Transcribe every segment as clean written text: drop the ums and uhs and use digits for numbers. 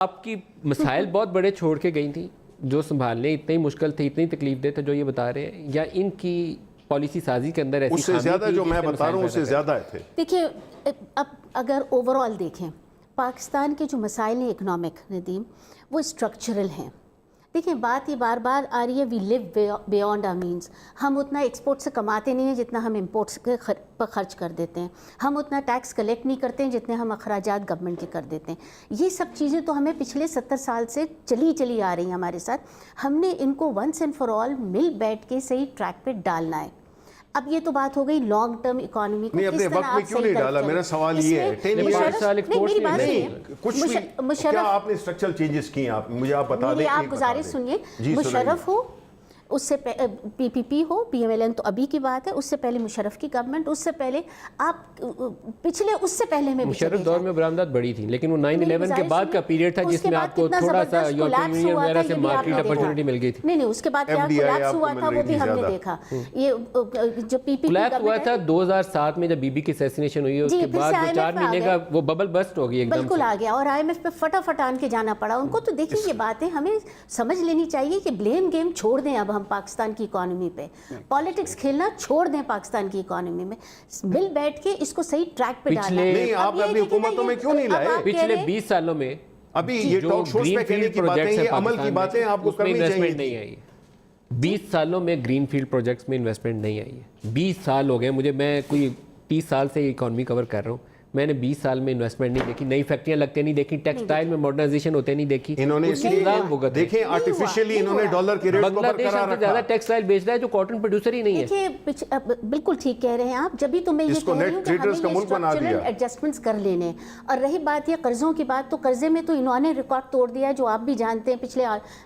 आपकी मसाइल बहुत बड़े छोड़ के गई थी जो संभालने इतनी मुश्किल थे, इतनी तकलीफ दे थे जो ये बता रहे हैं, या इनकी पॉलिसी साजी के अंदर ऐसी उससे ज्यादा जो मैं बता रहा हूँ उससे ज्यादा थे? देखिए, अब अगर ओवरऑल देखें पाकिस्तान के जो मसाइल हैं इकनॉमिक, नदीम, वो स्ट्रक्चरल हैं। देखिए, बात ये बार बार आ रही है we live beyond our means. हम उतना एक्सपोर्ट से कमाते नहीं हैं जितना हम इंपोर्ट्स पर खर्च कर देते हैं। हम उतना टैक्स कलेक्ट नहीं करते हैं जितने हम अखराजात गवर्नमेंट के कर देते हैं। ये सब चीज़ें तो हमें पिछले 70 साल से चली आ रही हैं हमारे साथ। हमने इनको वंस एंड फॉर ऑल मिल बैठ के सही ट्रैक पे डालना है। अब ये तो बात हो गई लॉन्ग टर्म इकोनॉमी को अपने वक्त में क्यों नहीं डाला? मेरा सवाल ये है, क्या आपने स्ट्रक्चरल चेंजेस किए? आप मुझे आप बता दें। आप गुजारिश सुनिए, मुशर्रफ हो, उससे पीपीपी हो, पीएमएलएन तो अभी की बात है, उससे पहले मुशर्रफ की गवर्नमेंट, उससे पहले आप पिछले उससे पहले में मुशर्रफ दौर में बरामदात बड़ी थी, लेकिन वो 9/11 के बाद का पीरियड था जिसमें आपको थोड़ा सा यूरोपियन यूनियन वगैरह से मार्केट अपॉर्चुनिटी मिल गई थी। नहीं, उसके बाद क्या कोलैप्स हुआ था वो भी हमने देखा। ये जो पीपीपी कोलैप्स हुआ था 2007 में जब बीबी की असैसिनेशन हुई, उसके बाद 4 महीने का वो बबल बस्ट हो गई एकदम, बिल्कुल आ गया, और आईएमएफ पे फटाफट आन के जाना पड़ा उनको। तो देखिए, ये बातें हमें समझ लेनी चाहिए कि ब्लेम गेम छोड़ दें अब हम पाकिस्तान की इकोनॉमी पे, पॉलिटिक्स खेलना छोड़ दें पाकिस्तान की इकोनॉमी में, मिल बैठ के इसको सही ट्रैक पे डालना। नहीं, आप अपनी हुकूमतों में क्यों नहीं लाए? पिछले 20 सालों में अभी ये टॉक शोज पे कहने की बातें, ये अमल की बातें आपको करनी चाहिए। नहीं आई 20 सालों में ग्रीनफील्ड प्रोजेक्ट्स में इन्वेस्टमेंट नहीं आई है। 20 साल हो गए मुझे, मैं कोई 30 साल से इकोनॉमी कवर कर रहा हूँ, मैंने 20 साल में इन्वेस्टमेंट नहीं देखी, नई फैक्ट्रियां लगते नहीं देखी, टेक्सटाइल में मॉडर्नाइजेशन होते नहीं देखी। इन्होंने देखें आर्टिफिशियली इन्होंने डॉलर के रेट को बरकरार रखा। ज्यादा टेक्सटाइल बेच रहा है जो कॉटन प्रोड्यूसर ही नहीं है। देखिए, बिल्कुल ठीक कह रहे हैं आप, जब भी तो मैं ये कह रही हूं कि हमें स्ट्रक्चरल एडजस्टमेंट्स कर लेने। और रही बात ये कर्जों की बात, तो कर्जे में तो इन्होंने रिकॉर्ड तोड़ दिया है, जो आप भी जानते हैं। पिछले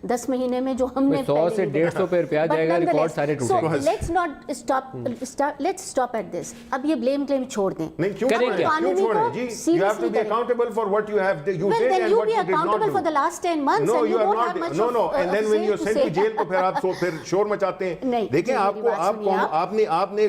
10 महीने में जो हमने 100 से 150 पे रुपया जाएगा, रिकॉर्ड सारे टूटेंगे। Let's not stop at this. अब ये ब्लेम क्लेम छोड़ दें। नहीं, क्यों छोड़ें जी? You have to be accountable for what you have did and what you did not do. Well, then you be accountable for the last 10 months. No, and you don't are have not. much No, no. of, And then when you're sent to jail, तो फिर आप फिर शोर मचाते हैं। देखें, आपने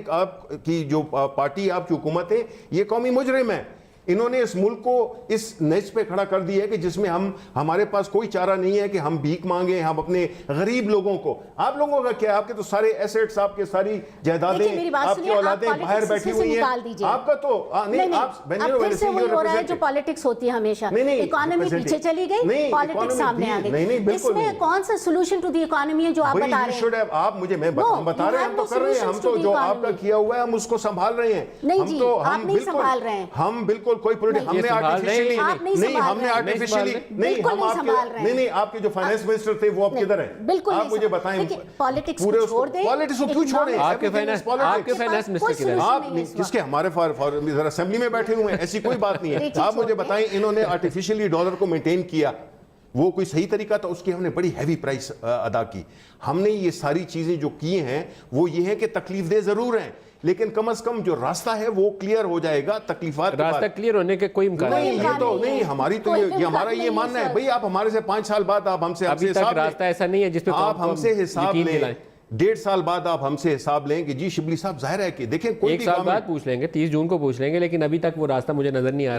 की जो पार्टी आपकी हुकूमत है, ये कौमी मुजरिम है। इन्होंने इस मुल्क को इस नच पे खड़ा कर दिया है कि जिसमें हमारे पास कोई चारा नहीं है कि हम भीख मांगे, हम अपने गरीब लोगों को। आप लोगों का क्या? आपके तो सारे एसेट्स, आपके सारी जायदादें, आपकी औलादें बाहर बैठी हुई हैं। आपका तो नहीं, आप हो रहा है जो पॉलिटिक्स होती है हमेशा। इकोनॉमी पीछे चली गई, पॉलिटिक्स सामने आ गई। इसमें कौन सा सोल्यूशन टू द इकोनॉमी है जो आप बता रहे हैं? आप मुझे बता रहे हैं, हम तो कर रहे हैं, हम तो जो आपका किया हुआ है हम उसको संभाल रहे हैं। नहीं जी, आप नहीं संभाल रहे हैं। हम बिल्कुल कोई हमने आर्टिफिशियली नहीं, आपके जो फाइनेंस मिनिस्टर थे वो अब किधर हैं? बिल्कुल आप मुझे बताएं। पॉलिटिक्स को छोड़ दें। पॉलिटिक्स को क्यों छोड़ें? आपके फाइनेंस मिनिस्टर किधर हैं? आप किसके? हमारे असेंबली में बैठे हुए हैं, ऐसी कोई बात नहीं है। आप मुझे बताएं, इन्होंने आर्टिफिशियली डॉलर को मेंटेन किया, वो कोई सही तरीका था? उसकी हमने बड़ी हैवी प्राइस अदा की। हमने ये सारी चीजें जो की हैं वो ये है कि तकलीफ दे जरूर हैं, लेकिन कम से कम जो रास्ता है वो क्लियर हो जाएगा। तकलीफात रास्ता क्लियर होने के कोई इम्कान नहीं, ये तो नहीं। हमारी तो ये हमारा ये मानना है भाई, आप हमारे से 5 साल बाद आप हमसे रास्ता ऐसा नहीं है जिसपे आप हमसे हिसाब लें। 1.5 साल बाद आप हमसे हिसाब लें कि जी शिबली साहब, जाहिर है कि देखें, कोई 1 साल बाद पूछ लेंगे, 30 जून को पूछ लेंगे, लेकिन अभी तक वो रास्ता मुझे नजर नहीं आ रहा।